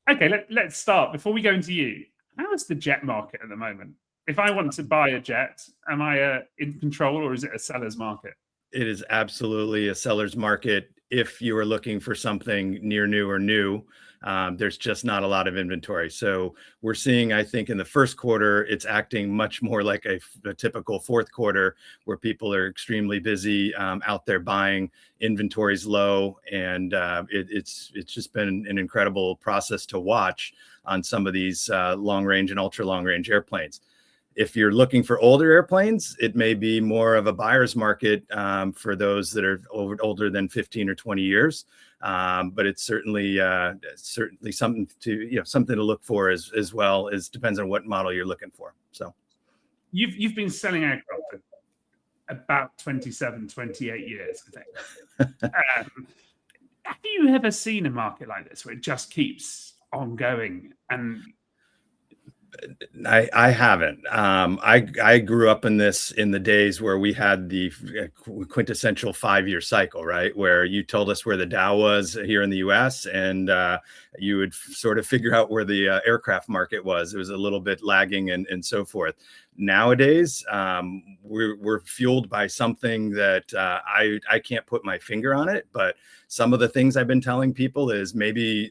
Okay, let's start. Before we go into you, how is the jet market at the moment? If I want to buy a jet, am I in control, or is it a seller's market? It is absolutely a seller's market. If you are looking for something near new or new, there's just not a lot of inventory. So we're seeing, I think, in the first quarter, it's acting much more like a typical fourth quarter, where people are extremely busy out there buying. Inventory's low, and it's just been an incredible process to watch on some of these long range and ultra long range airplanes. If you're looking for older airplanes, it may be more of a buyer's market for those that are older than 15 or 20 years. But it's certainly something to look for as well, as depends on what model you're looking for. So you've been selling aircraft for about 27, 28 years, I think. Have you ever seen a market like this where it just keeps on going? And I haven't. I grew up in the days where we had the quintessential 5-year cycle, right? Where you told us where the Dow was here in the US, and you would sort of figure out where the aircraft market was. It was a little bit lagging and so forth. Nowadays, we're fueled by something that I can't put my finger on it, but some of the things I've been telling people is maybe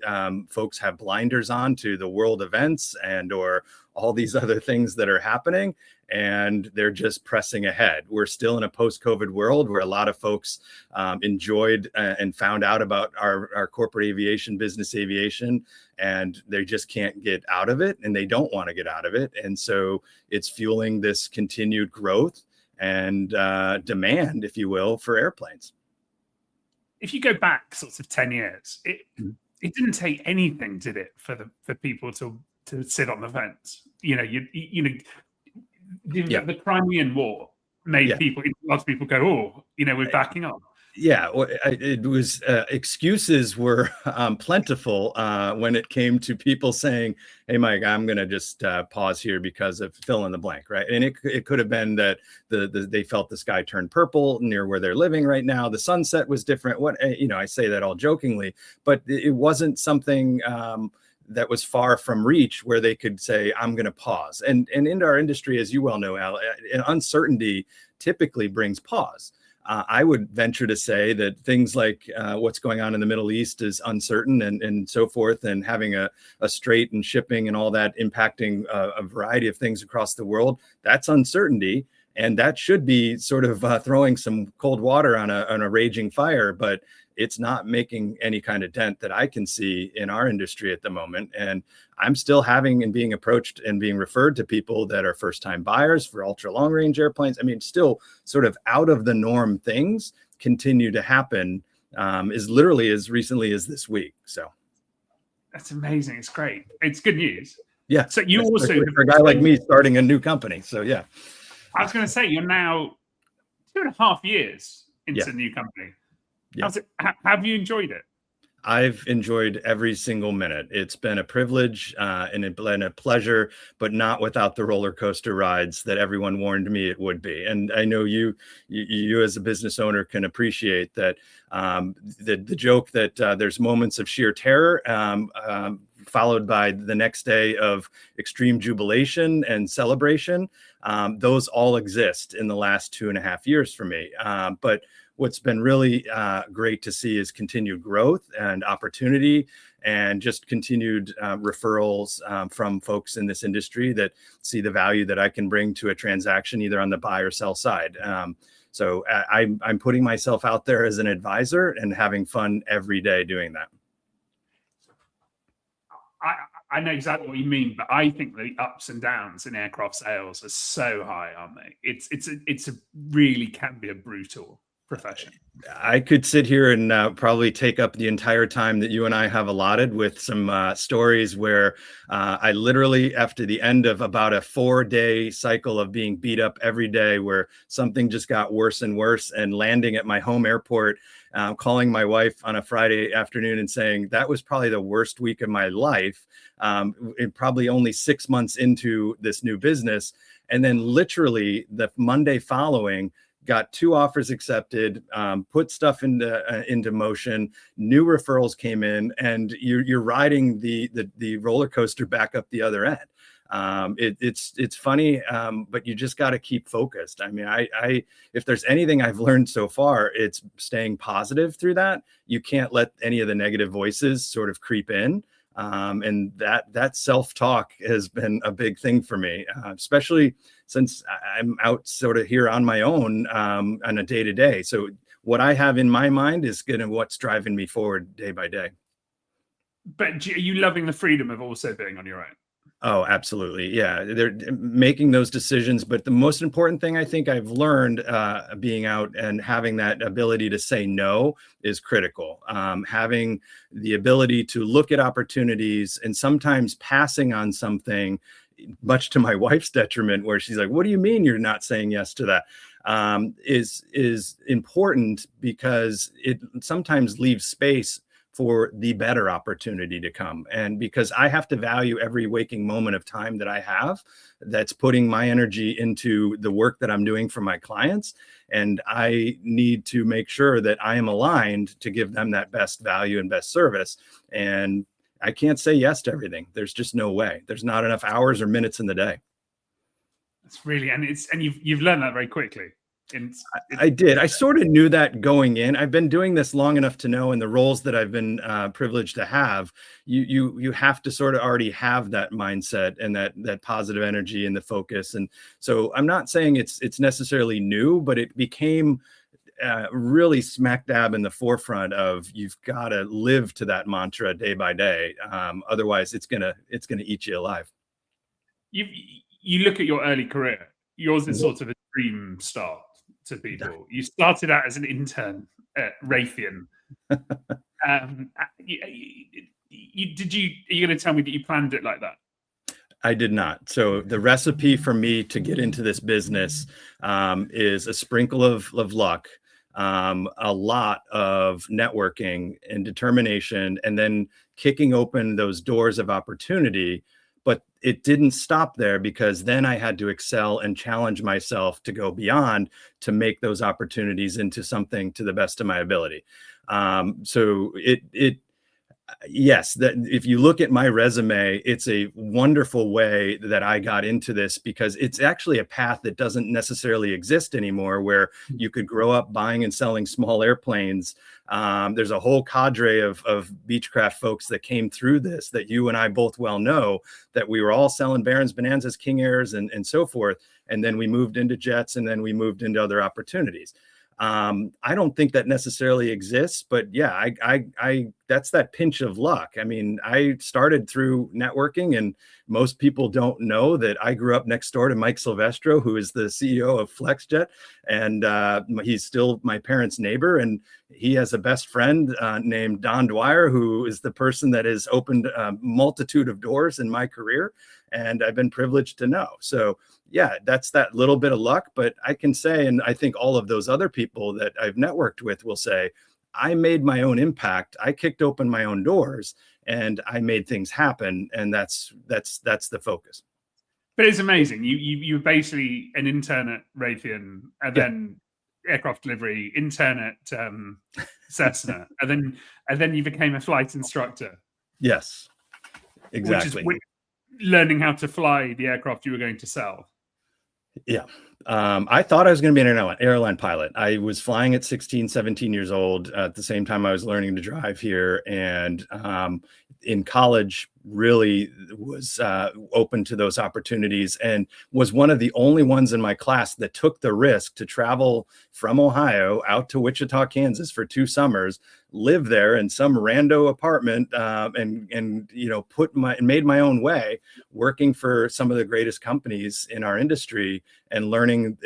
folks have blinders on to the world events or all these other things that are happening, and they're just pressing ahead. We're still in a post-COVID world where a lot of folks enjoyed and found out about our corporate aviation, business aviation, and they just can't get out of it, and they don't want to get out of it. And so it's fueling this continued growth and demand, if you will, for airplanes. If you go back sort of 10 years, it didn't take anything, did it, for people to sit on the fence? The Crimean War made lots of people go, we're backing up. Yeah, it was excuses were plentiful when it came to people saying, "Hey, Mike, I'm going to just pause here because of fill in the blank," right? And it could have been that they felt the sky turned purple near where they're living right now. The sunset was different. I say that all jokingly, but it wasn't something that was far from reach where they could say, "I'm going to pause." And in our industry, as you well know, Al, uncertainty typically brings pause. I would venture to say that things like what's going on in the Middle East is uncertain and so forth, and having a strait and shipping and all that impacting a variety of things across the world, that's uncertainty. And that should be sort of throwing some cold water on a raging fire, but it's not making any kind of dent that I can see in our industry at the moment. And I'm still having and being approached and being referred to people that are first-time buyers for ultra long-range airplanes. I mean, still sort of out of the norm things continue to happen as literally as recently as this week. So that's amazing. It's great. It's good news. Yeah. So you also, for a guy like me starting a new company. So yeah. I was going to say, you're now 2.5 years into the new company. Yeah. Have you enjoyed it? I've enjoyed every single minute. It's been a privilege and it's been a pleasure, but not without the roller coaster rides that everyone warned me it would be. And I know you as a business owner can appreciate that. The joke that there's moments of sheer terror followed by the next day of extreme jubilation and celebration. Those all exist in the last 2.5 years for me. But what's been really great to see is continued growth and opportunity, and just continued referrals from folks in this industry that see the value that I can bring to a transaction, either on the buy or sell side. So I'm putting myself out there as an advisor and having fun every day doing that. I know exactly what you mean, but I think the ups and downs in aircraft sales are so high, aren't they? It's a really can be a brutal profession. I could sit here and probably take up the entire time that you and I have allotted with some stories where I literally, after the end of about a 4-day cycle of being beat up every day, where something just got worse and worse, and landing at my home airport, calling my wife on a Friday afternoon and saying that was probably the worst week of my life, probably only 6 months into this new business. And then literally the Monday following, got 2 offers accepted, put stuff into motion, new referrals came in, and you're riding the roller coaster back up the other end. It's funny, but you just got to keep focused. I mean, I if there's anything I've learned so far, it's staying positive through that. You can't let any of the negative voices sort of creep in. And that self-talk has been a big thing for me, especially since I'm out sort of here on my own, on a day-to-day. So what I have in my mind is what's driving me forward day by day. But are you loving the freedom of also being on your own? Oh, absolutely. Yeah. They're making those decisions. But the most important thing I think I've learned, being out and having that ability to say no is critical. Having the ability to look at opportunities and sometimes passing on something, much to my wife's detriment, where she's like, "What do you mean you're not saying yes to that?" Is important, because it sometimes leaves space for the better opportunity to come. And because I have to value every waking moment of time that I have, that's putting my energy into the work that I'm doing for my clients. And I need to make sure that I am aligned to give them that best value and best service. And I can't say yes to everything. There's just no way. There's not enough hours or minutes in the day. It's really, and you've learned that very quickly. I did. I sort of knew that going in. I've been doing this long enough to know, in the roles that I've been privileged to have, you have to sort of already have that mindset and that positive energy and the focus. And so I'm not saying it's necessarily new, but it became really smack dab in the forefront of, you've got to live to that mantra day by day. Otherwise, it's gonna eat you alive. You look at your early career. Yours is sort of a dream start to people. You started out as an intern at Raytheon. Are you going to tell me that you planned it like that? I did not. So the recipe for me to get into this business is a sprinkle of luck, a lot of networking and determination, and then kicking open those doors of opportunity. But it didn't stop there, because then I had to excel and challenge myself to go beyond, to make those opportunities into something to the best of my ability. So yes, that if you look at my resume, it's a wonderful way that I got into this, because it's actually a path that doesn't necessarily exist anymore, where you could grow up buying and selling small airplanes. There's a whole cadre of Beechcraft folks that came through this, that you and I both well know, that we were all selling Barons, Bonanzas, King Airs, and so forth. And then we moved into jets, and then we moved into other opportunities. I don't think that necessarily exists, but yeah, I that's that pinch of luck. I mean, I started through networking, and most people don't know that I grew up next door to Mike Silvestro, who is the CEO of FlexJet, and he's still my parents' neighbor. And he has a best friend named Don Dwyer, who is the person that has opened a multitude of doors in my career, and I've been privileged to know. So yeah, that's that little bit of luck. But I can say, and I think all of those other people that I've networked with will say, I made my own impact. I kicked open my own doors, and I made things happen. And that's the focus. But it's amazing. You were basically an intern at Raytheon, and then aircraft delivery, intern at Cessna, and then you became a flight instructor. Yes, exactly. Which is learning how to fly the aircraft you were going to sell. Yeah. I thought I was going to be an airline pilot. I was flying at 16, 17 years old at the same time I was learning to drive here. And in college, really was open to those opportunities, and was one of the only ones in my class that took the risk to travel from Ohio out to Wichita, Kansas for 2 summers, live there in some rando apartment, and made my own way, working for some of the greatest companies in our industry, and learning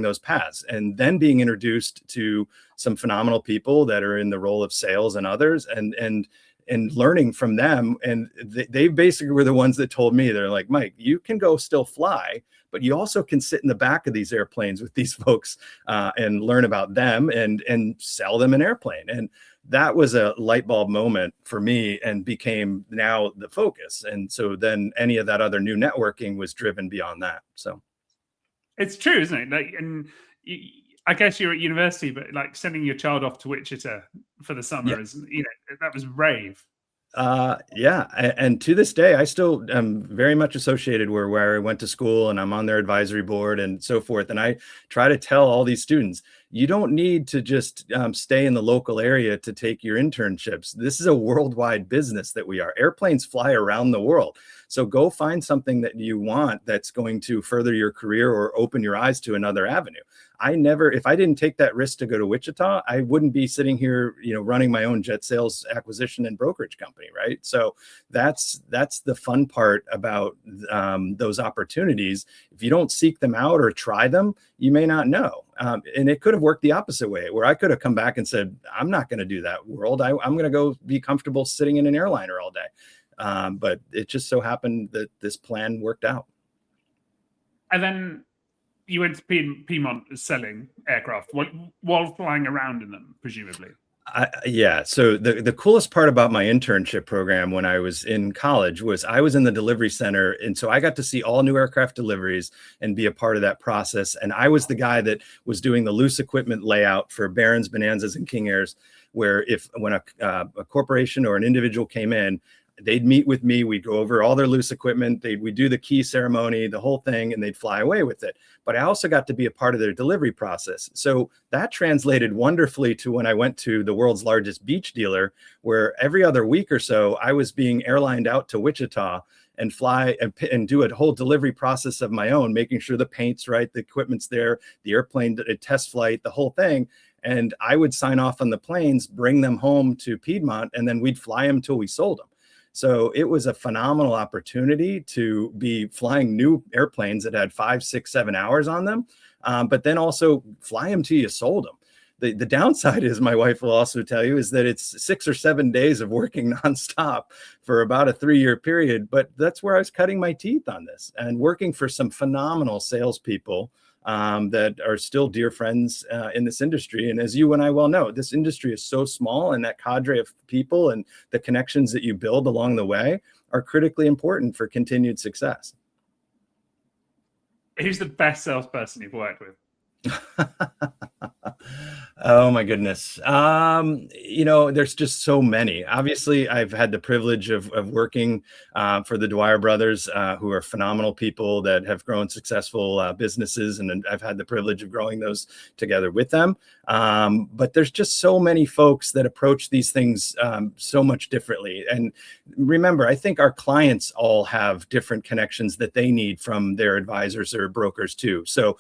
those paths, and then being introduced to some phenomenal people that are in the role of sales and others, and learning from them. And they basically were the ones that told me, they're like, Mike, you can go still fly, but you also can sit in the back of these airplanes with these folks and learn about them and sell them an airplane. And that was a light bulb moment for me, and became now the focus. And so then any of that other new networking was driven beyond that. So it's true, isn't it? Like, and I guess you're at university, but like sending your child off to Wichita for the summer is, that was brave. Yeah. And to this day, I still am very much associated where I went to school, and I'm on their advisory board and so forth. And I try to tell all these students, you don't need to just stay in the local area to take your internships. This is a worldwide business that we are. Airplanes fly around the world. So go find something that you want that's going to further your career or open your eyes to another avenue. If I didn't take that risk to go to Wichita, I wouldn't be sitting here, running my own jet sales acquisition and brokerage company, right? So that's the fun part about those opportunities. If you don't seek them out or try them, you may not know. And it could have worked the opposite way, where I could have come back and said, I'm not going to do that world. I'm going to go be comfortable sitting in an airliner all day. But it just so happened that this plan worked out. And then you went to Piedmont selling aircraft while flying around in them, presumably. Yeah. So the coolest part about my internship program when I was in college was I was in the delivery center. And so I got to see all new aircraft deliveries and be a part of that process. And I was the guy that was doing the loose equipment layout for Barons, Bonanzas, and King Airs, where when a corporation or an individual came in, they'd meet with me. We'd go over all their loose equipment. We'd do the key ceremony, the whole thing, and they'd fly away with it. But I also got to be a part of their delivery process. So that translated wonderfully to when I went to the world's largest beach dealer, where every other week or so, I was being airlined out to Wichita and fly and do a whole delivery process of my own, making sure the paint's right, the equipment's there, the airplane, a test flight, the whole thing. And I would sign off on the planes, bring them home to Piedmont, and then we'd fly them till we sold them. So it was a phenomenal opportunity to be flying new airplanes that had 5, 6, 7 hours on them, but then also fly them till you sold them. The downside is, my wife will also tell you, is that it's 6 or 7 days of working nonstop for about a 3-year period. But that's where I was cutting my teeth on this and working for some phenomenal salespeople that are still dear friends in this industry. And as you and I well know, this industry is so small, and that cadre of people and the connections that you build along the way are critically important for continued success. Who's the best salesperson you've worked with? Oh my goodness. There's just so many. Obviously, I've had the privilege of working for the Dwyer brothers, who are phenomenal people that have grown successful businesses, and I've had the privilege of growing those together with them. But there's just so many folks that approach these things so much differently. And remember, I think our clients all have different connections that they need from their advisors or brokers too. So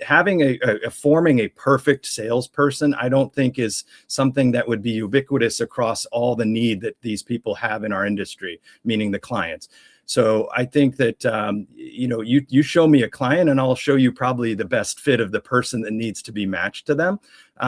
having forming a perfect salesperson, I don't think is something that would be ubiquitous across all the need that these people have in our industry, meaning the clients. So I think that, you show me a client and I'll show you probably the best fit of the person that needs to be matched to them,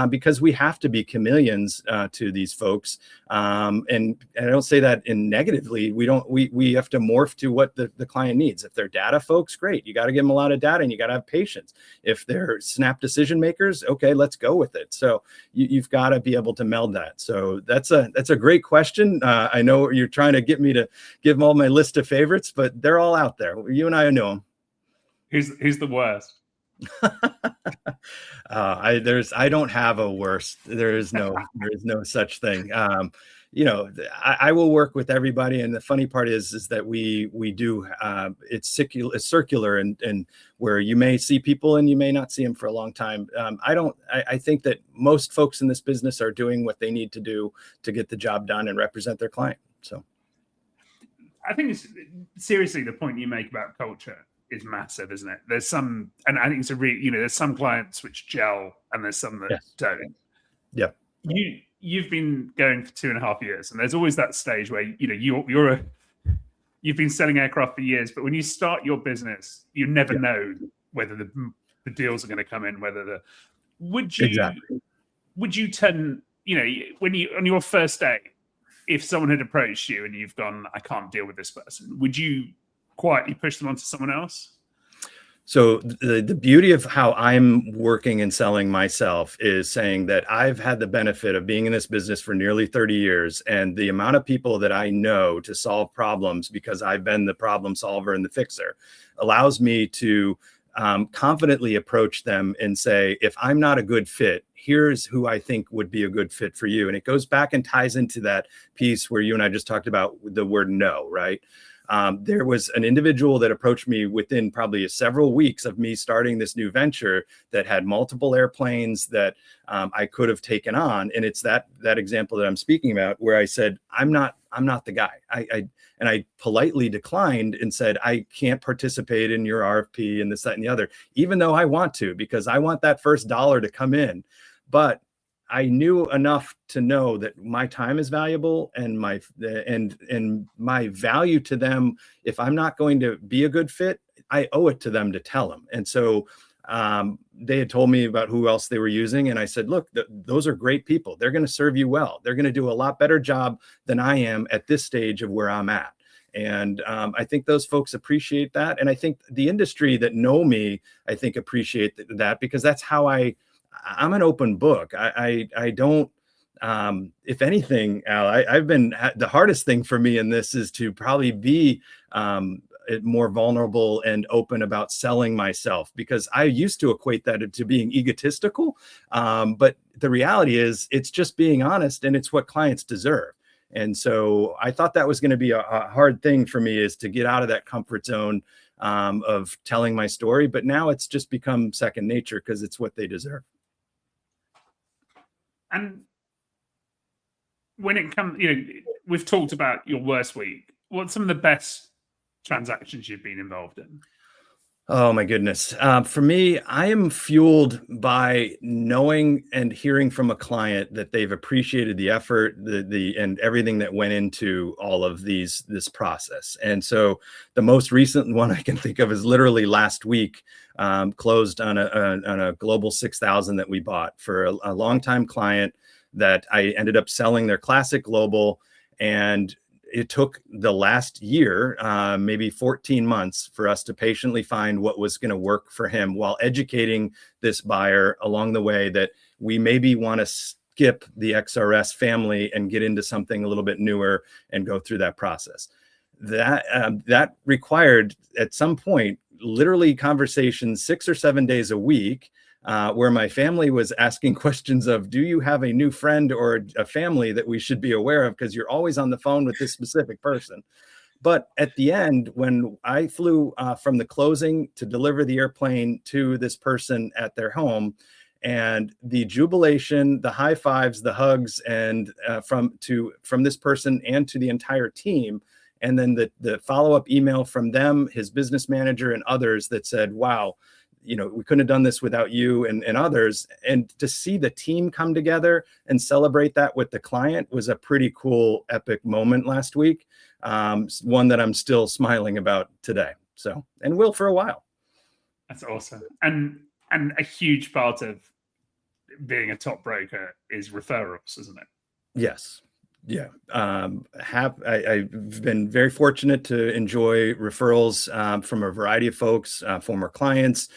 because we have to be chameleons to these folks. And I don't say that in negatively. We have to morph to what the client needs. If they're data folks, great. You got to give them a lot of data and you got to have patience. If they're snap decision makers, okay, let's go with it. So you've got to be able to meld that. So that's a great question. I know you're trying to get me to give them all my list of favorites, but they're all out there. You and I know them. Who's the worst? I don't have a worst. There is no such thing. I will work with everybody. And the funny part is that we do, it's circular and where you may see people and you may not see them for a long time. I think that most folks in this business are doing what they need to do to get the job done and represent their client. So I think seriously, the point you make about culture is massive, isn't it? There's some, and I think it's there's some clients which gel and there's some that don't. Yeah. You've been going for 2.5 years, and there's always that stage where you've been selling aircraft for years, but when you start your business, you never know whether the deals are going to come in. Would you turn, when you on your first day, if someone had approached you and you've gone, I can't deal with this person, would you quietly push them onto someone else? So the beauty of how I'm working and selling myself is saying that I've had the benefit of being in this business for nearly 30 years, and the amount of people that I know to solve problems because I've been the problem solver and the fixer allows me to confidently approach them and say, if I'm not a good fit, here's who I think would be a good fit for you. And it goes back and ties into that piece where you and I just talked about the word no, right? There was an individual that approached me within probably several weeks of me starting this new venture that had multiple airplanes that I could have taken on. And it's that example that I'm speaking about where I said, I'm not the guy. And I politely declined and said, I can't participate in your RFP and this, that, and the other, even though I want to, because I want that first dollar to come in. But I knew enough to know that my time is valuable, and my value to them, if I'm not going to be a good fit, I owe it to them to tell them. And so they had told me about who else they were using. And I said, look, those are great people. They're going to serve you well. They're going to do a lot better job than I am at this stage of where I'm at. And I think those folks appreciate that. And I think the industry that know me, I think appreciate that, because that's how I'm an open book. I don't, if anything, Al, I've been, the hardest thing for me in this is to probably be more vulnerable and open about selling myself, because I used to equate that to being egotistical. But the reality is it's just being honest, and it's what clients deserve. And so I thought that was going to be a hard thing for me, is to get out of that comfort zone of telling my story. But now it's just become second nature, because it's what they deserve. And when it comes, we've talked about your worst week. What's some of the best transactions you've been involved in? Oh my goodness. For me, I am fueled by knowing and hearing from a client that they've appreciated the effort, and everything that went into all of this process. And so the most recent one I can think of is literally last week, closed on a Global 6000 that we bought for a longtime client that I ended up selling their Classic Global. And it took the last year, maybe 14 months, for us to patiently find what was going to work for him, while educating this buyer along the way that we maybe want to skip the XRS family and get into something a little bit newer and go through that process. That required, at some point, literally conversations 6 or 7 days a week, where my family was asking questions of, do you have a new friend or a family that we should be aware of? Because you're always on the phone with this specific person. But at the end, when I flew from the closing to deliver the airplane to this person at their home, and the jubilation, the high fives, the hugs, and from this person and to the entire team, and then the follow-up email from them, his business manager, and others that said, wow, we couldn't have done this without you and others. And to see the team come together and celebrate that with the client was a pretty cool, epic moment last week. One that I'm still smiling about today. So, and will for a while. That's awesome. And a huge part of being a top broker is referrals, isn't it? Yes. Yeah. I've been very fortunate to enjoy referrals from a variety of folks, former clients,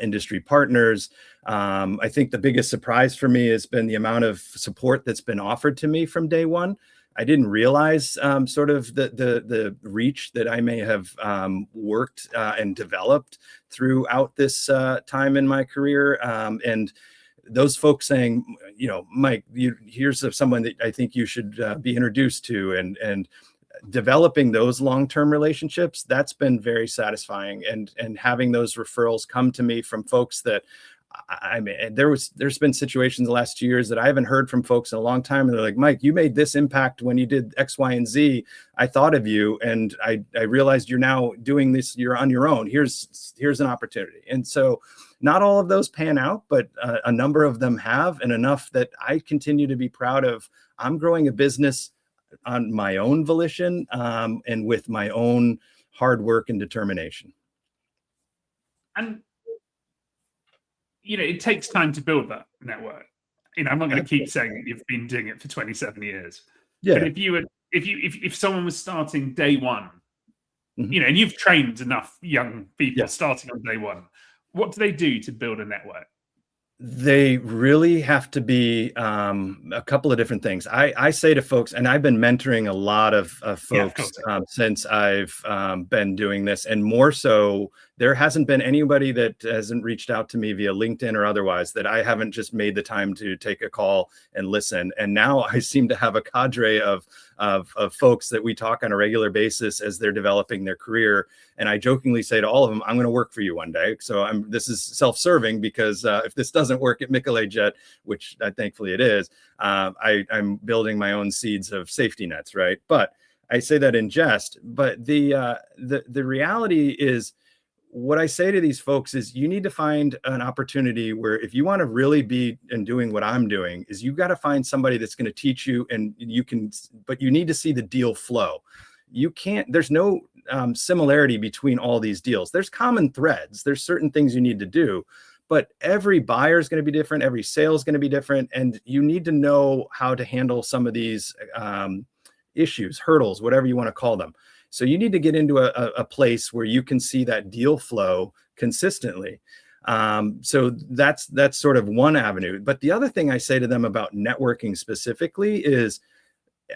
industry partners. I think the biggest surprise for me has been the amount of support that's been offered to me from day one. I didn't realize sort of the reach that I may have worked and developed throughout this time in my career. And those folks saying, Mike, here's someone that I think you should be introduced to, and developing those long-term relationships, that's been very satisfying. And having those referrals come to me from folks that, I mean, there's been situations the last 2 years that I haven't heard from folks in a long time. And they're like, Mike, you made this impact when you did X, Y, and Z. I thought of you, and I realized you're now doing this. You're on your own. Here's an opportunity. And so not all of those pan out, but a number of them have, and enough that I continue to be proud of. I'm growing a business on my own volition, and with my own hard work and determination. And it takes time to build that network. I'm not going to keep saying that you've been doing it for 27 years. Yeah. But if someone was starting day one, mm-hmm. And you've trained enough young people starting on day one, what do they do to build a network? They really have to be a couple of different things. I say to folks, and I've been mentoring a lot of Yeah, of folks course. since I've been doing this, and more so, there hasn't been anybody that hasn't reached out to me via LinkedIn or otherwise that I haven't just made the time to take a call and listen. And now I seem to have a cadre of folks that we talk on a regular basis as they're developing their career. And I jokingly say to all of them, I'm going to work for you one day. So this is self-serving, because if this doesn't work at Mikolay Jet, which thankfully it is, I'm building my own seeds of safety nets, right? But I say that in jest. But the reality is, what I say to these folks is, you need to find an opportunity where, if you want to really be in doing what I'm doing, is you got to find somebody that's going to teach you, and you can, but you need to see the deal flow. You can't, there's no similarity between all these deals. There's common threads. There's certain things you need to do, but every buyer is going to be different. Every sale is going to be different. And you need to know how to handle some of these issues, hurdles, whatever you want to call them. So you need to get into a place where you can see that deal flow consistently. So that's sort of one avenue. But the other thing I say to them about networking specifically is,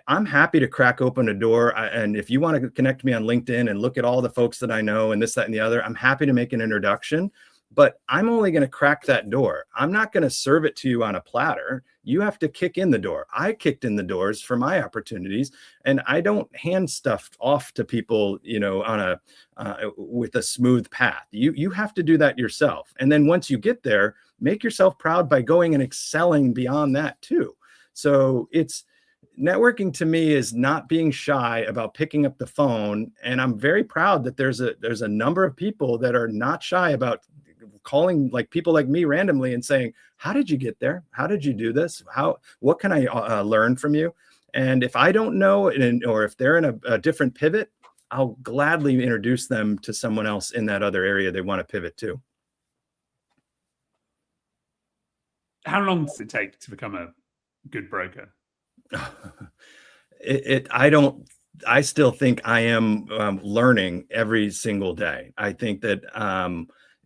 I'm happy to crack open a door. And if you want to connect me on LinkedIn and look at all the folks that I know and this, that, and the other, I'm happy to make an introduction. But I'm only going to crack that door. I'm not going to serve it to you on a platter. You have to kick in the door. I kicked in the doors for my opportunities, and I don't hand stuff off to people, on a with a smooth path. You have to do that yourself. And then once you get there, make yourself proud by going and excelling beyond that too. So networking to me is not being shy about picking up the phone. And I'm very proud that there's a number of people that are not shy about calling, like, people like me randomly and saying, how did you get there? How did you do this? What can I learn from you? And if I don't know, or if they're in a different pivot, I'll gladly introduce them to someone else in that other area they want to pivot to. How long does it take to become a good broker? I still think I am learning every single day. I think that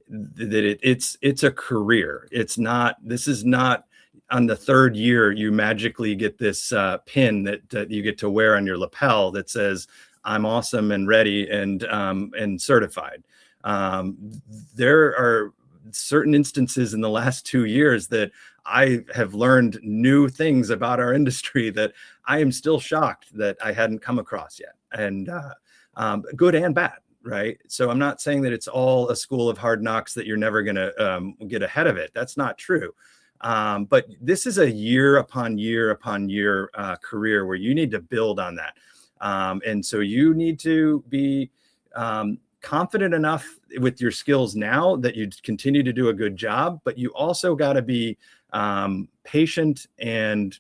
it's a career. This is not on the third year you magically get this pin that you get to wear on your lapel that says, I'm awesome and ready and certified. There are certain instances in the last 2 years that I have learned new things about our industry that I am still shocked that I hadn't come across yet, and good and bad, right? So I'm not saying that it's all a school of hard knocks, that you're never going to get ahead of it. That's not true. But this is a year upon year upon year career where you need to build on that. And so you need to be confident enough with your skills now that you continue to do a good job, but you also got to be patient and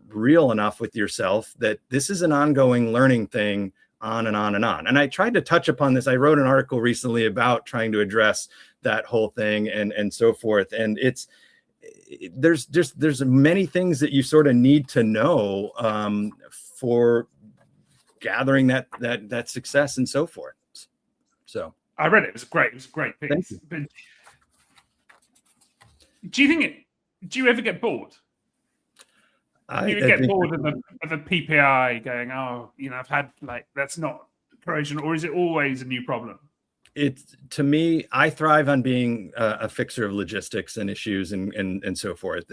real enough with yourself that this is an ongoing learning thing, on and on and on. And I tried to touch upon this. I wrote an article recently about trying to address that whole thing and so forth. And there's many things that you sort of need to know for gathering that success and so forth. So I read it. It was great. It was a great piece. But do you ever get bored? Do you get bored of a PPI going, I've had, like, that's not corrosion, or is it always a new problem? To me, I thrive on being a fixer of logistics and issues and so forth.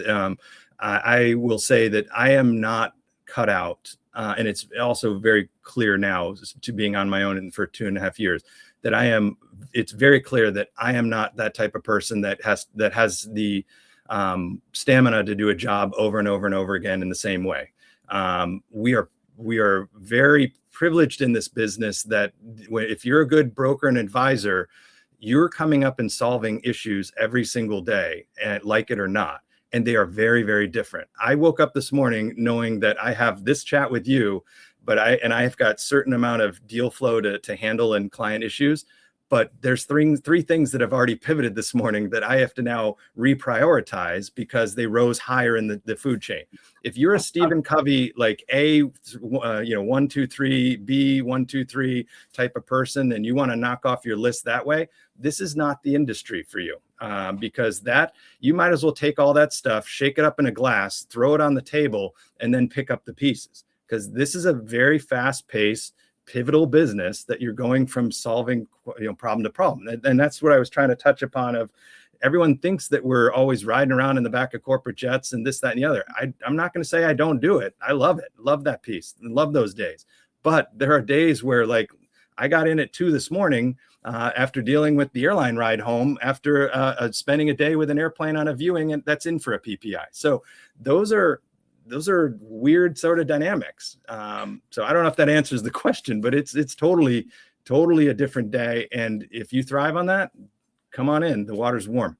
I will say that I am not cut out, and it's also very clear now, to being on my own for 2.5 years, that it's very clear that I am not that type of person that has the stamina to do a job over and over and over again in the same way. We are very privileged in this business that if you're a good broker and advisor, you're coming up and solving issues every single day, and like it or not. And they are very, very different. I woke up this morning knowing that I have this chat with you, but I have got certain amount of deal flow to handle and client issues, But there's three things that have already pivoted this morning that I have to now reprioritize because they rose higher in the food chain. If you're a Stephen Covey, like A, 1, 2, 3, B, 1, 2, 3 type of person, and you want to knock off your list that way, this is not the industry for you. Because that you might as well take all that stuff, shake it up in a glass, throw it on the table, and then pick up the pieces. Because this is a very fast-paced, pivotal business that you're going from solving problem to problem. And that's what I was trying to touch upon of everyone thinks that we're always riding around in the back of corporate jets and this, that, and the other. I'm not going to say I don't do it. I love it. Love that piece. Love those days. But there are days where, like, I got in at 2 this morning after dealing with the airline ride home after spending a day with an airplane on a viewing, and that's in for a PPI. So those are weird sort of dynamics. So I don't know if that answers the question, but it's totally a different day. And if you thrive on that, come on in. The water's warm.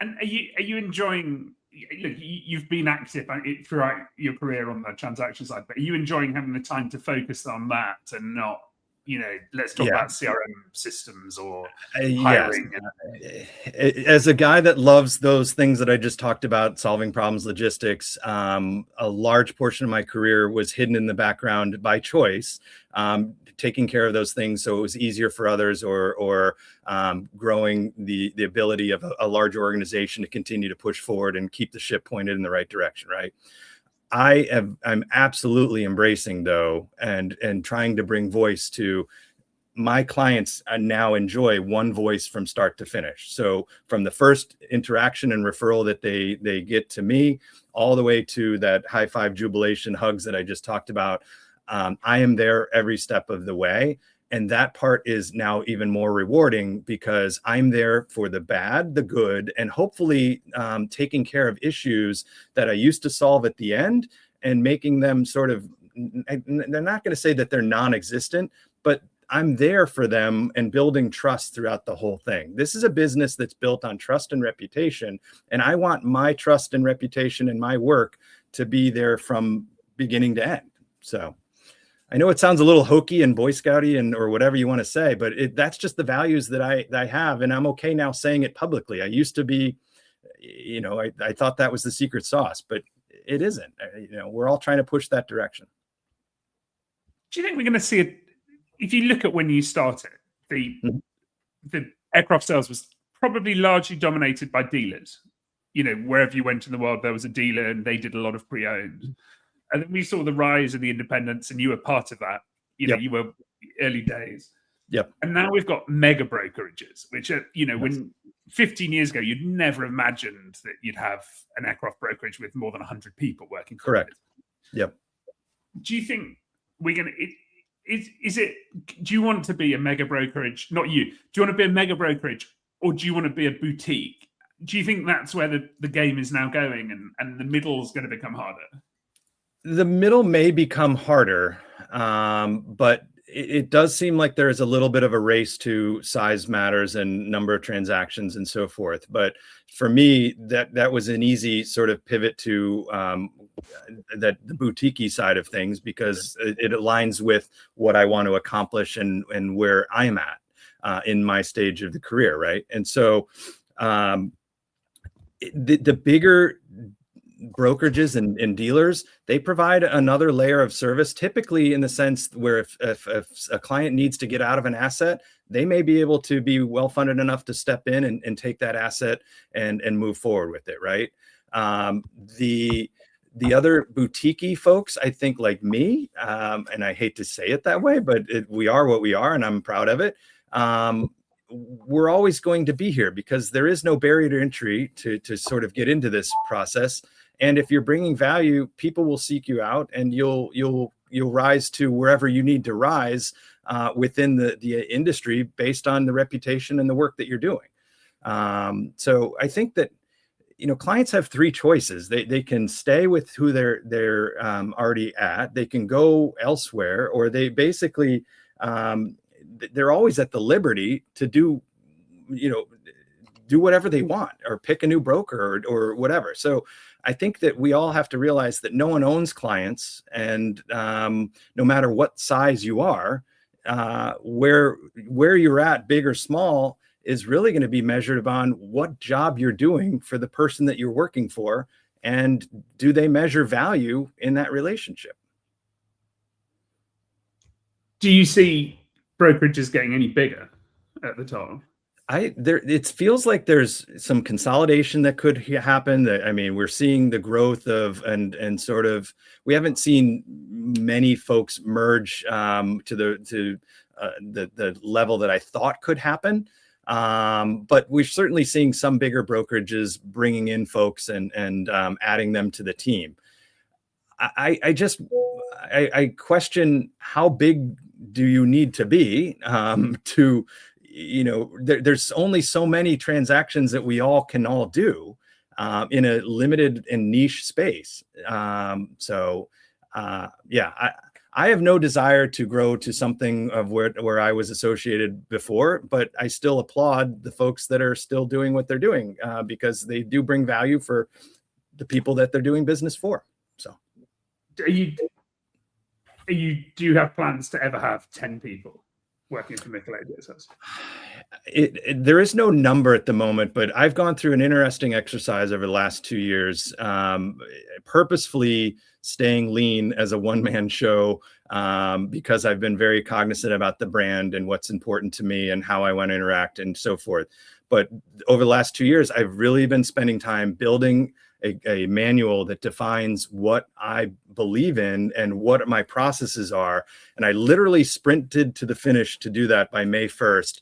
And are you enjoying? Look, you've been active throughout your career on the transaction side, but are you enjoying having the time to focus on that and not, let's talk about CRM systems or hiring? Yes. As a guy that loves those things that I just talked about, solving problems, logistics, a large portion of my career was hidden in the background by choice, taking care of those things so it was easier for others, or growing the ability of a large organization to continue to push forward and keep the ship pointed in the right direction, right? I'm absolutely embracing, though, and trying to bring voice to my clients. Now enjoy one voice from start to finish. So from the first interaction and referral that they get to me, all the way to that high five jubilation hugs that I just talked about, I am there every step of the way. And that part is now even more rewarding because I'm there for the bad, the good, and hopefully taking care of issues that I used to solve at the end and making them sort of, they're not going to say that they're non-existent, but I'm there for them and building trust throughout the whole thing. This is a business that's built on trust and reputation. And I want my trust and reputation in my work to be there from beginning to end. So I know it sounds a little hokey and Boy Scouty or whatever you want to say, but that's just the values that I have. And I'm okay now saying it publicly. I used to be, I thought that was the secret sauce, but it isn't. We're all trying to push that direction. Do you think we're going to see it? If you look at when you started, the aircraft sales was probably largely dominated by dealers. Wherever you went in the world, there was a dealer and they did a lot of pre-owned. And then we saw the rise of the independents, and you were part of that. You were early days. Yep. And now we've got mega brokerages, which are, when 15 years ago, you'd never imagined that you'd have an aircraft brokerage with more than 100 people working for it. Correct. Yep. Do you think we're going to, do you want to be a mega brokerage? Not you. Do you want to be a mega brokerage, or do you want to be a boutique? Do you think that's where the game is now going, and the middle is going to become harder? The middle may become harder, but it does seem like there is a little bit of a race to size matters and number of transactions and so forth. But for me, that was an easy sort of pivot to the boutique-y side of things, because it aligns with what I want to accomplish and where I'm at in my stage of the career, right? And so the bigger brokerages and dealers, they provide another layer of service, typically in the sense where if a client needs to get out of an asset, they may be able to be well funded enough to step in and take that asset and move forward with it, right? The other boutique-y folks, I think, like me, and I hate to say it that way, but we are what we are, and I'm proud of it. We're always going to be here because there is no barrier to entry to sort of get into this process. And if you're bringing value, people will seek you out, and you'll rise to wherever you need to rise within the industry based on the reputation and the work that you're doing. So I think that clients have three choices. They can stay with who they're already at. They can go elsewhere, or they basically they're always at the liberty to do whatever they want, or pick a new broker or whatever. So I think that we all have to realize that no one owns clients, and no matter what size you are, where you're at, big or small, is really going to be measured upon what job you're doing for the person that you're working for, and do they measure value in that relationship? Do you see brokerages getting any bigger at the top? It feels like there's some consolidation that could happen. That, I mean, we're seeing the growth of and sort of, we haven't seen many folks merge to the level that I thought could happen. But we're certainly seeing some bigger brokerages bringing in folks and adding them to the team. I question, how big do you need to be to, there's only so many transactions that we all can all do in a limited and niche space. I have no desire to grow to something of where I was associated before, but I still applaud the folks that are still doing what they're doing because they do bring value for the people that they're doing business for. So, do you have plans to ever have 10 people working for Mikolay Jet? There is no number at the moment, but I've gone through an interesting exercise over the last 2 years, purposefully staying lean as a one-man show because I've been very cognizant about the brand and what's important to me and how I want to interact and so forth. But over the last 2 years, I've really been spending time building a manual that defines what I believe in and what my processes are. And I literally sprinted to the finish to do that by May 1st,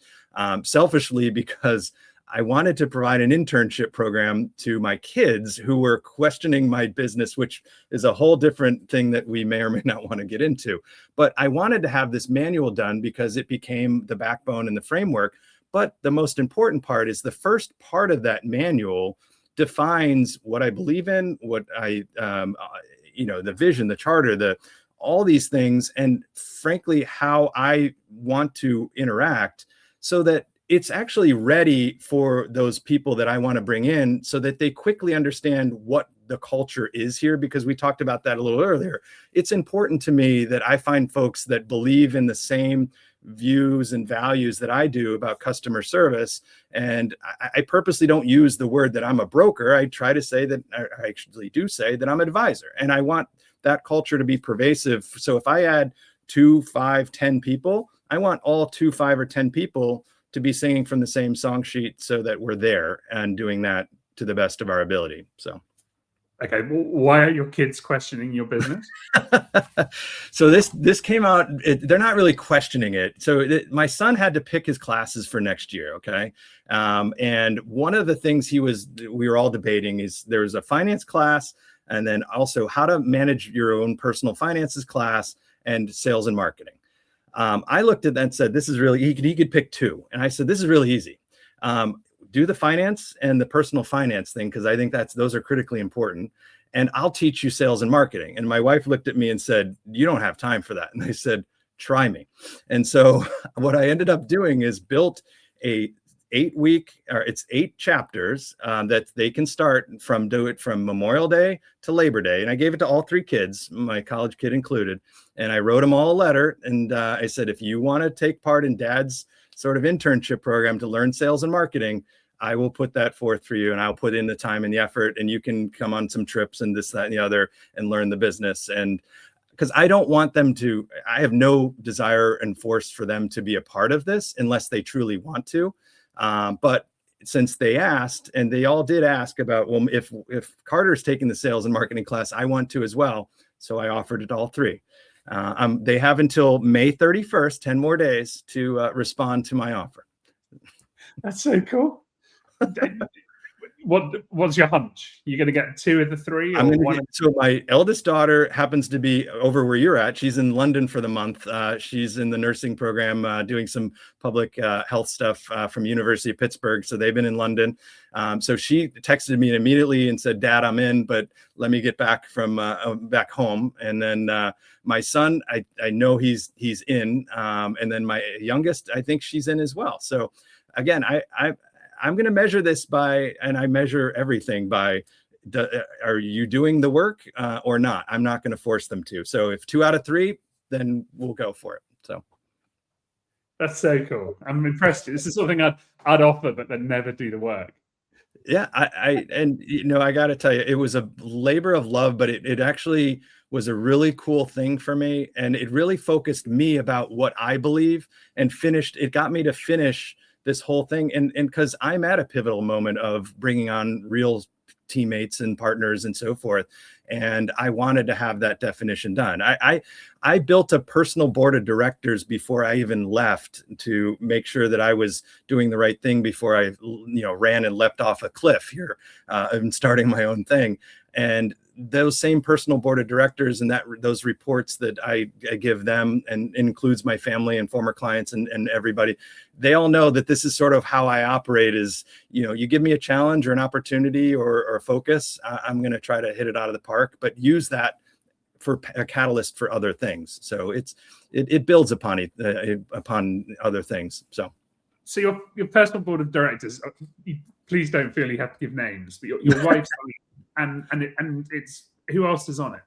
selfishly because I wanted to provide an internship program to my kids who were questioning my business, which is a whole different thing that we may or may not want to get into. But I wanted to have this manual done because it became the backbone and the framework. But the most important part is the first part of that manual defines what I believe in, what I, the vision, the charter, all these things, and frankly, how I want to interact so that it's actually ready for those people that I want to bring in so that they quickly understand what the culture is here, because we talked about that a little earlier. It's important to me that I find folks that believe in the same views and values that I do about customer service. And I purposely don't use the word that I'm a broker. I try to say that, I actually do say that I'm an advisor, and I want that culture to be pervasive. So if I add 2, 5, 10 people, I want all 2, 5, or 10 people to be singing from the same song sheet so that we're there and doing that to the best of our ability. So. Okay, well, why are your kids questioning your business? So this came out, they're not really questioning it. So my son had to pick his classes for next year, okay? And one of the things we were all debating is there's a finance class, and then also how to manage your own personal finances class, and sales and marketing. I looked at that and said, this is really, he could pick 2. And I said, this is really easy. Do the finance and the personal finance thing, because I think those are critically important. And I'll teach you sales and marketing. And my wife looked at me and said, you don't have time for that. And I said, try me. And so what I ended up doing is built it's 8 chapters that they can do it from Memorial Day to Labor Day. And I gave it to all 3 kids, my college kid included. And I wrote them all a letter. And I said, if you want to take part in Dad's sort of internship program to learn sales and marketing, I will put that forth for you, and I'll put in the time and the effort, and you can come on some trips and this, that, and the other and learn the business. And because I don't want them to, I have no desire and force for them to be a part of this unless they truly want to. But since they asked, and they all did ask about, well, if Carter's taking the sales and marketing class, I want to as well. So I offered it all 3. They have until May 31st, 10 more days to respond to my offer. That's so cool. What's your hunch? You're going to get 2 of the 3? So my eldest daughter happens to be over where you're at. She's in London for the month. She's in the nursing program, doing some public health stuff from University of Pittsburgh. So they've been in London. So she texted me immediately and said, Dad, I'm in, but let me get back from back home. And then my son, I know he's in. And then my youngest, I think she's in as well. So again, I'm going to measure this by, and I measure everything by, are you doing the work or not? I'm not going to force them to. So if 2 out of 3, then we'll go for it. So. That's so cool. I'm impressed. This is something I'd offer, but then never do the work. Yeah, and I got to tell you, it was a labor of love, but it actually was a really cool thing for me, and it really focused me about what I believe and finished. It got me to finish this whole thing, and because I'm at a pivotal moment of bringing on real teammates and partners and so forth, and I wanted to have that definition done. I built a personal board of directors before I even left to make sure that I was doing the right thing before I ran and leapt off a cliff here and starting my own thing. And those same personal board of directors and those reports that I give them, and includes my family and former clients and everybody, they all know that this is sort of how I operate. Is, you give me a challenge or an opportunity or a focus, I'm going to try to hit it out of the park, but use that for a catalyst for other things. So it builds upon other things. So your personal board of directors, please don't feel you have to give names, but your wife's on it, and it's, who else is on it?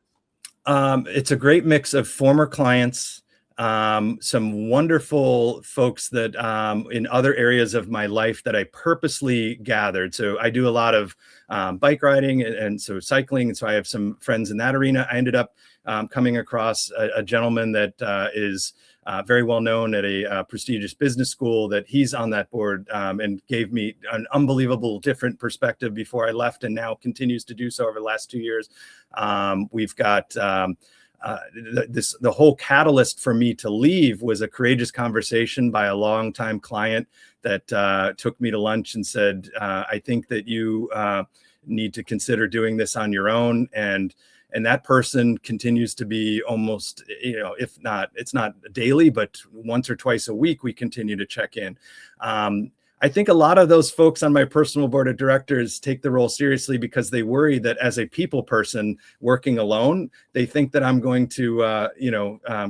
It's a great mix of former clients, some wonderful folks that in other areas of my life that I purposely gathered. So I do a lot of bike riding and so cycling. And so I have some friends in that arena. I ended up coming across a gentleman that is very well known at a prestigious business school, that he's on that board, and gave me an unbelievable different perspective before I left, and now continues to do so over the last 2 years. We've got the whole catalyst for me to leave was a courageous conversation by a longtime client that took me to lunch and said, I think that you need to consider doing this on your own. And that person continues to be almost, if not, it's not daily, but once or twice a week, we continue to check in. I think a lot of those folks on my personal board of directors take the role seriously because they worry that as a people person working alone, they think that I'm going to,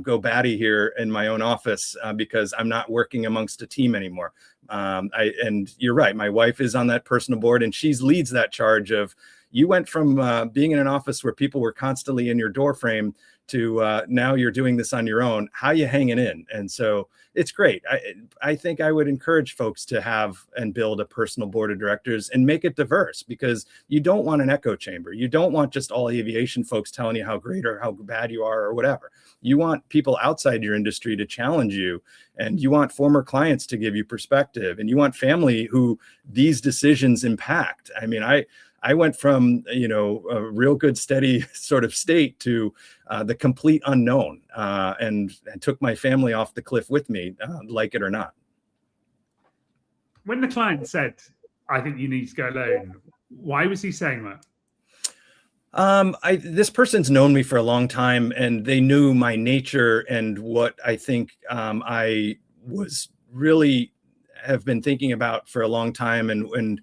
go batty here in my own office because I'm not working amongst a team anymore. And you're right, my wife is on that personal board, and she leads that charge of, you went from being in an office where people were constantly in your door frame to now you're doing this on your own. How you hanging in? And so it's great. I think I would encourage folks to have and build a personal board of directors and make it diverse, because you don't want an echo chamber. You don't want just all aviation folks telling you how great or how bad you are or whatever. You want people outside your industry to challenge you, and you want former clients to give you perspective, and you want family who these decisions impact. I mean, I went from, a real good, steady sort of state to the complete unknown, and took my family off the cliff with me, like it or not. When the client said, I think you need to go alone, why was he saying that? This person's known me for a long time, and they knew my nature and what I think I was really have been thinking about for a long time. And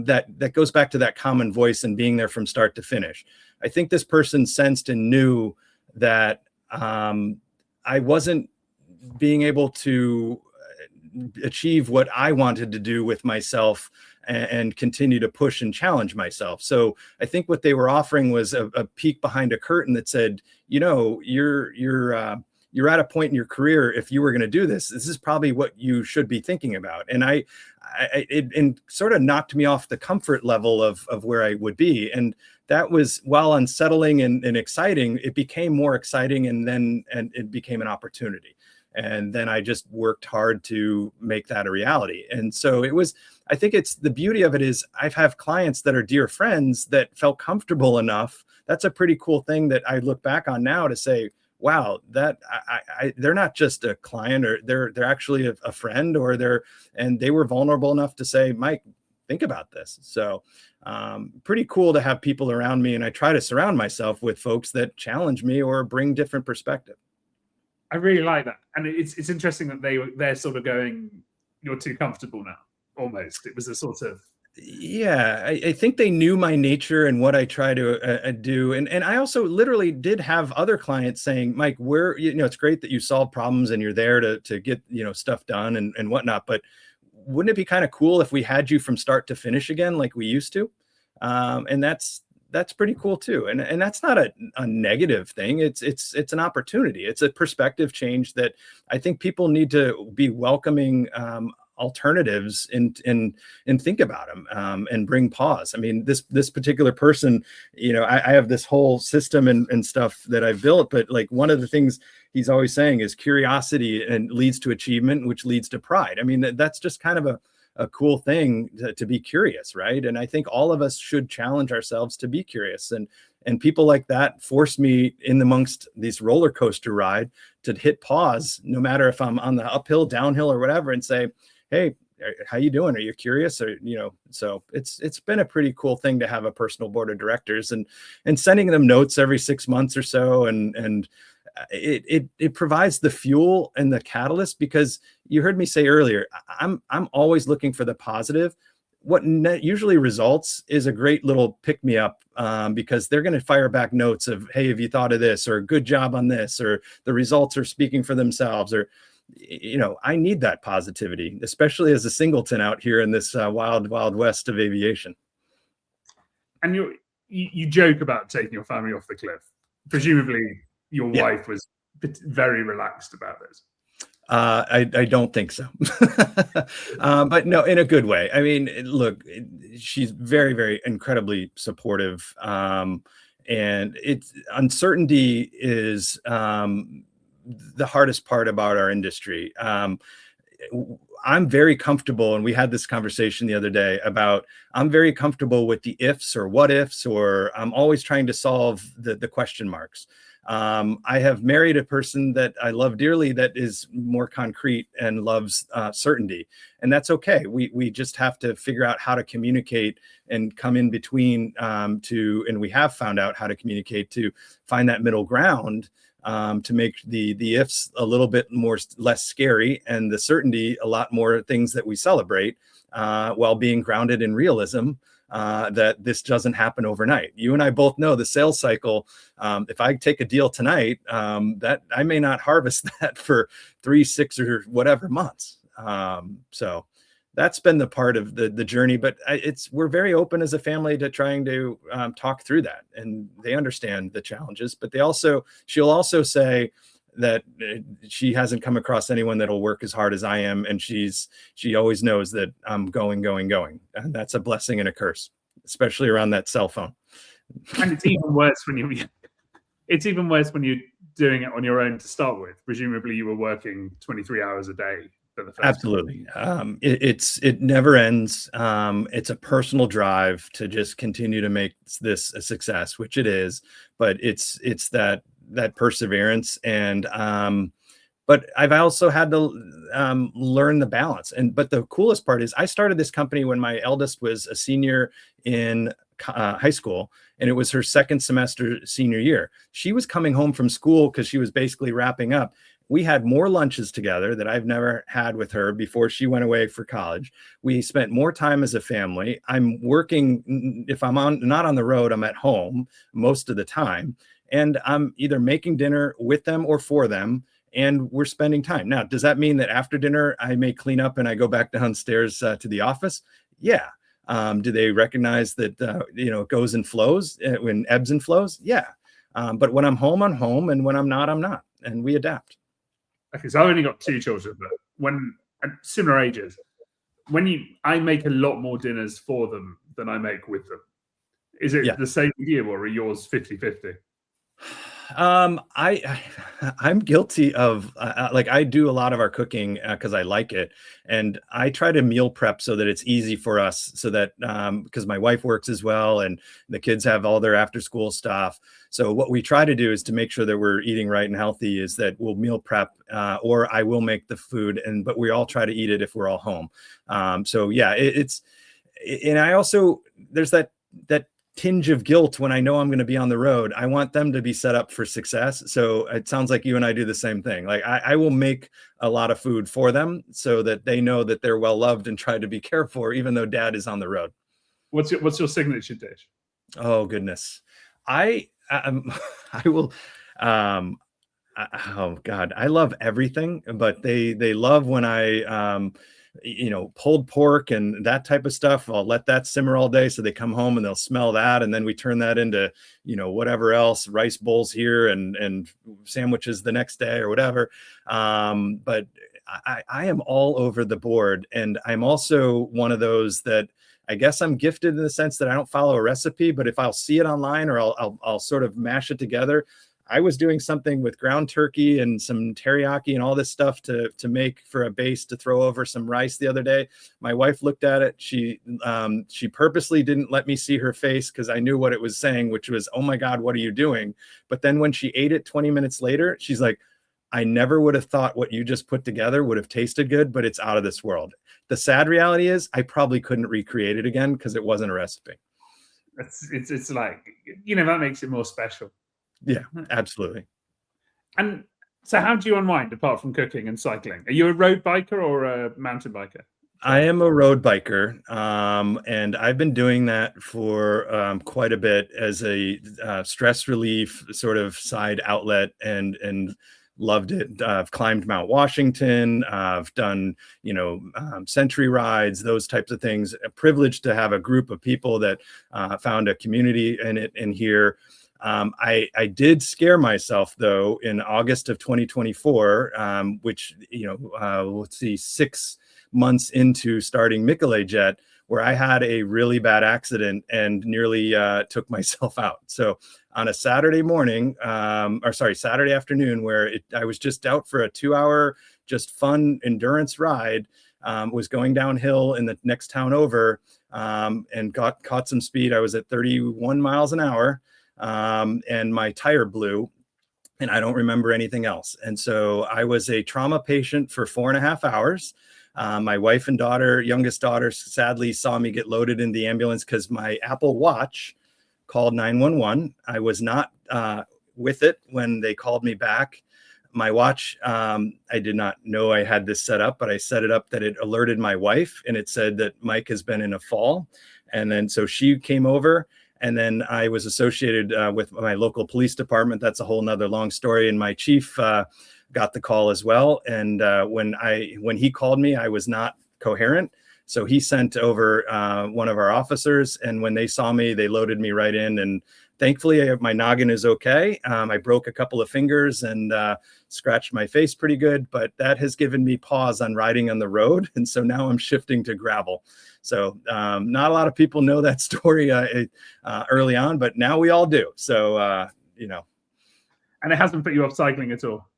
that goes back to that common voice and being there from start to finish. I think this person sensed and knew that I wasn't being able to achieve what I wanted to do with myself and continue to push and challenge myself. So I think what they were offering was a peek behind a curtain that said, you're at a point in your career, if you were going to do this is probably what you should be thinking about. And it sort of knocked me off the comfort level of where I would be. And that was, while unsettling and exciting, it became more exciting, and it became an opportunity. And then I just worked hard to make that a reality. And so I think it's the beauty of it is I've had clients that are dear friends that felt comfortable enough. That's a pretty cool thing that I look back on now to say, wow, that they're not just a client, or they're actually a friend, and they were vulnerable enough to say, Mike, think about this. So pretty cool to have people around me. And I try to surround myself with folks that challenge me or bring different perspective. I really like that. And it's interesting that they're sort of going, you're too comfortable now, almost. It was a sort of, yeah, I think they knew my nature and what I try to do. And I also literally did have other clients saying, Mike, it's great that you solve problems and you're there to get, stuff done and whatnot, but wouldn't it be kind of cool if we had you from start to finish again, like we used to? And that's that's pretty cool too. And that's not a negative thing. It's an opportunity. It's a perspective change that I think people need to be welcoming alternatives and think about them, and bring pause. I mean, this particular person, I have this whole system and stuff that I've built, but like one of the things he's always saying is curiosity and leads to achievement, which leads to pride. I mean, that's just kind of a cool thing to be curious, right? And I think all of us should challenge ourselves to be curious. And people like that force me in amongst this roller coaster ride to hit pause, no matter if I'm on the uphill, downhill, or whatever, and say, hey, how you doing? Are you curious? Or, so it's been a pretty cool thing to have a personal board of directors and sending them notes every 6 months or so. And it provides the fuel and the catalyst, because you heard me say earlier, I'm always looking for the positive. What usually results is a great little pick me up, because they're going to fire back notes of, hey, have you thought of this, or good job on this, or the results are speaking for themselves, or I need that positivity, especially as a singleton out here in this wild west of aviation. And you joke about taking your family off the cliff. Presumably your wife was very relaxed about this. I don't think so. But no, in a good way. I mean, look, she's very, very incredibly supportive. And uncertainty is the hardest part about our industry. I'm very comfortable, and we had this conversation the other day about, I'm very comfortable with the ifs or what ifs, or I'm always trying to solve the question marks. I have married a person that I love dearly that is more concrete and loves certainty, and that's okay. We just have to figure out how to communicate and come in between, and we have found out how to communicate to find that middle ground, to make the ifs a little bit less scary, and the certainty a lot more things that we celebrate, while being grounded in realism. That this doesn't happen overnight. You and I both know the sales cycle. If I take a deal tonight, that I may not harvest that for 3, 6, or whatever months. So that's been the part of the journey. But we're very open as a family to trying to talk through that, and they understand the challenges. But she'll also say that she hasn't come across anyone that'll work as hard as I am. And she always knows that I'm going. And that's a blessing and a curse, especially around that cell phone. And it's even worse when you're doing it on your own to start with. Presumably you were working 23 hours a day for the first Absolutely. It never ends. It's a personal drive to just continue to make this a success, which it is, but it's that perseverance. And but I've also had to learn the balance. But the coolest part is I started this company when my eldest was a senior in high school, and it was her second semester senior year. She was coming home from school because she was basically wrapping up. We had more lunches together that I've never had with her before she went away for college. We spent more time as a family. I'm working. If I'm not on the road, I'm at home most of the time. And I'm either making dinner with them or for them, and we're spending time. Now, does that mean that after dinner, I may clean up and I go back downstairs to the office? Yeah. Do they recognize that, it goes and flows, when ebbs and flows? Yeah. But when I'm home, I'm home. And when I'm not, I'm not. And we adapt. Okay, so I've only got 2 children, but when at similar ages, I make a lot more dinners for them than I make with them. Is it the same with you, or are yours 50-50? I'm guilty of I do a lot of our cooking because I like it, and I try to meal prep so that it's easy for us, so that because my wife works as well and the kids have all their after school stuff. So what we try to do is to make sure that we're eating right and healthy, is that we'll meal prep, or I will make the food, but we all try to eat it if we're all home. So yeah, and I also, there's that tinge of guilt when I know I'm going to be on the road. I want them to be set up for success. So it sounds like you and I do the same thing. Like I will make a lot of food for them so that they know that they're well loved and try to be cared for, even though dad is on the road. What's your signature dish? Oh goodness. I will, oh God, I love everything, but they love when I pulled pork and that type of stuff. I'll let that simmer all day. So they come home and they'll smell that. And then we turn that into, whatever else, rice bowls here and sandwiches the next day or whatever. But I am all over the board. And I'm also one of those that I guess I'm gifted in the sense that I don't follow a recipe, but if I'll see it online or I'll sort of mash it together. I was doing something with ground turkey and some teriyaki and all this stuff to make for a base to throw over some rice the other day. My wife looked at it. She purposely didn't let me see her face because I knew what it was saying, which was, "Oh my God, what are you doing?" But then when she ate it 20 minutes later, she's like, "I never would have thought what you just put together would have tasted good, but it's out of this world." The sad reality is I probably couldn't recreate it again because it wasn't a recipe. It's like, that makes it more special. Yeah, absolutely. And so how do you unwind apart from cooking and cycling? Are you a road biker or a mountain biker? I am a road biker, and I've been doing that for quite a bit as a stress relief sort of side outlet, and loved it. I've climbed Mount Washington. I've done, century rides, those types of things. Privileged to have a group of people that found a community in it in here. I did scare myself though in August of 2024, which, let's see, 6 months into starting Mikolay Jet, where I had a really bad accident and nearly took myself out. So on a Saturday Saturday afternoon, where I was just out for a 2-hour, just fun endurance ride, was going downhill in the next town over, and caught some speed. I was at 31 miles an hour. And my tire blew and I don't remember anything else. And so I was a trauma patient for 4.5 hours. My wife and youngest daughter, sadly saw me get loaded in the ambulance because my Apple Watch called 911. I was not with it when they called me back. My watch, I did not know I had this set up, but I set it up that it alerted my wife and it said that Mike has been in a fall. And then so she came over. And then I was associated with my local police department. That's a whole nother long story. And my chief got the call as well. And when he called me, I was not coherent. So he sent over one of our officers. And when they saw me, they loaded me right in. And thankfully, my noggin is okay. I broke a couple of fingers and scratched my face pretty good. But that has given me pause on riding on the road. And so now I'm shifting to gravel. So not a lot of people know that story early on, but now we all do. So, And it hasn't put you off cycling at all?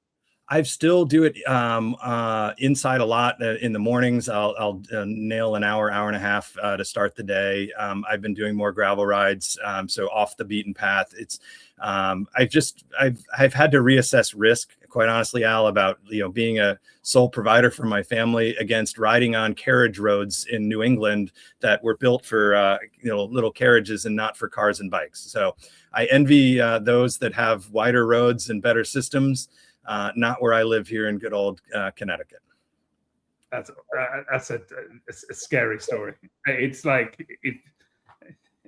I still do it inside a lot in the mornings. I'll nail an hour and a half to start the day. I've been doing more gravel rides, so off the beaten path. It's I've had to reassess risk, quite honestly, Al, about being a sole provider for my family against riding on carriage roads in New England that were built for little carriages and not for cars and bikes. So I envy those that have wider roads and better systems. Not where I live here in good old Connecticut. That's a scary story. It's like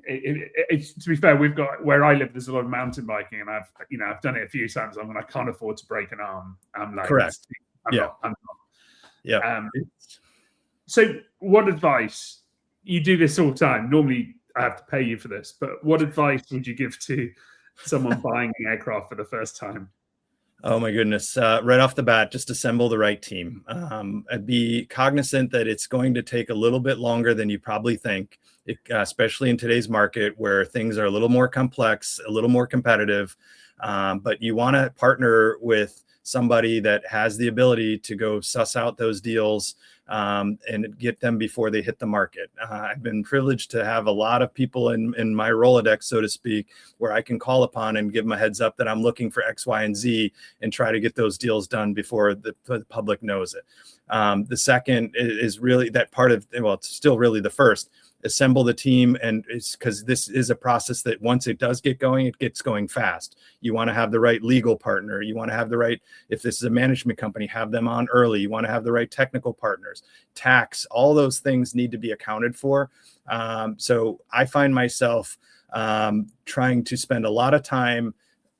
it's to be fair, we've got where I live. There's a lot of mountain biking, and I've done it a few times. I can't afford to break an arm. I'm like, correct. I'm yeah. not. Yeah. So, what advice? You do this all the time. Normally, I have to pay you for this, but what advice would you give to someone buying an aircraft for the first time? Oh my goodness. Right off the bat, just assemble the right team. Be cognizant that it's going to take a little bit longer than you probably think, especially in today's market where things are a little more complex, a little more competitive. But you want to partner with somebody that has the ability to go suss out those deals and get them before they hit the market. I've been privileged to have a lot of people in my Rolodex, so to speak, where I can call upon and give them a heads up that I'm looking for X, Y, and Z and try to get those deals done before the public knows it. The second is really that part of, well, it's still really the first. Assemble the team, and it's because this is a process that once it does get going, it gets going fast. You want to have the right legal partner. You want to have the right, if this is a management company, have them on early. You want to have the right technical partners, tax, all those things need to be accounted for. So I find myself trying to spend a lot of time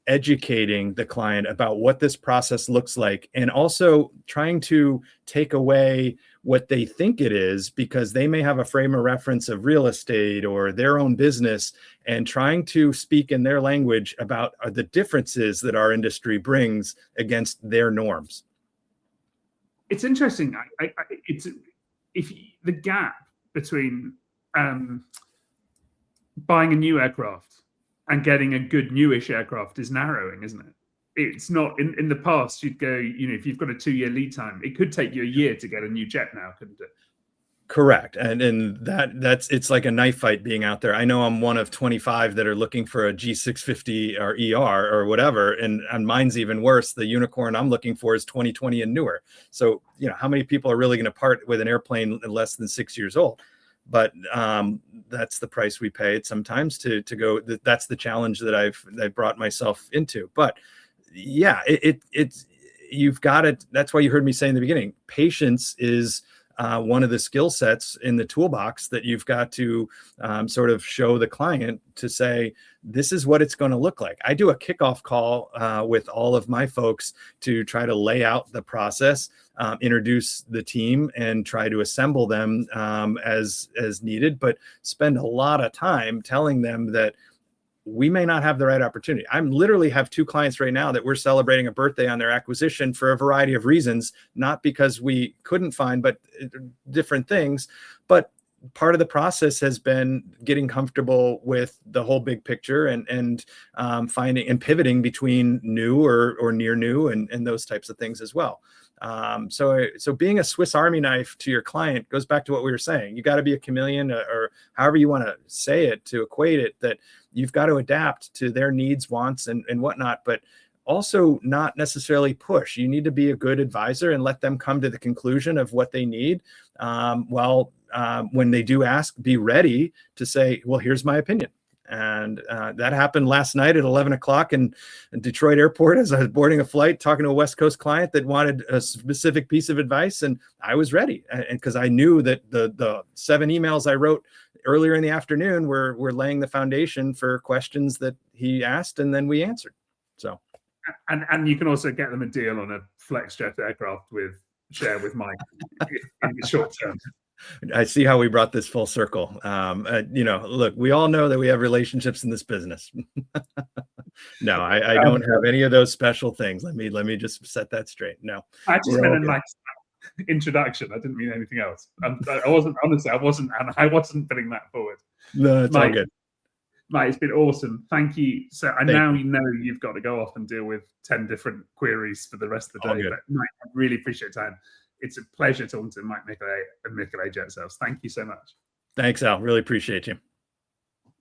educating the client about what this process looks like, and also trying to take away what they think it is, because they may have a frame of reference of real estate or their own business, and trying to speak in their language about the differences that our industry brings against their norms. It's interesting. It's if the gap between buying a new aircraft and getting a good newish aircraft is narrowing, isn't it? It's not in the past. You'd go, if you've got a 2-year lead time, it could take you a year to get a new jet now, couldn't it? Correct. And that's it's like a knife fight being out there. I know I'm one of 25 that are looking for a G650 or ER or whatever, and mine's even worse. The unicorn I'm looking for is 2020 and newer. So how many people are really going to part with an airplane less than 6 years old? But that's the price we pay sometimes to go. That's the challenge that I've brought myself into. But yeah, it's you've got it. That's why you heard me say in the beginning, patience is one of the skill sets in the toolbox that you've got to sort of show the client to say, this is what it's going to look like. I do a kickoff call with all of my folks to try to lay out the process, introduce the team, and try to assemble them as needed, but spend a lot of time telling them that we may not have the right opportunity. I literally have 2 clients right now that we're celebrating a birthday on their acquisition for a variety of reasons, not because we couldn't find, but different things. But part of the process has been getting comfortable with the whole big picture and finding and pivoting between new or near new and those types of things as well. So being a Swiss Army knife to your client goes back to what we were saying. You got to be a chameleon, or however you want to say it to equate it, that you've got to adapt to their needs, wants, and whatnot, but also not necessarily push. You need to be a good advisor and let them come to the conclusion of what they need. When they do ask, be ready to say, well, here's my opinion. And that happened last night at 11 o'clock in Detroit airport as I was boarding a flight, talking to a West Coast client that wanted a specific piece of advice. And I was ready, and because I knew that the 7 emails I wrote earlier in the afternoon were laying the foundation for questions that he asked, and then we answered. So, and you can also get them a deal on a FlexJet aircraft share with Mike in the short term. I see how we brought this full circle. Look, we all know that we have relationships in this business. No, I don't have any of those special things. Let me just set that straight. No, I just meant a nice introduction. I didn't mean anything else. I wasn't putting that forward. No, it's all good. Mate, it's been awesome. Thank you. So now you know you've got to go off and deal with 10 different queries for the rest of the day. But Mike, I really appreciate your time. It's a pleasure talking to Mike Mikolay and Mikolay Jet Sales. Thank you so much. Thanks, Al. Really appreciate you.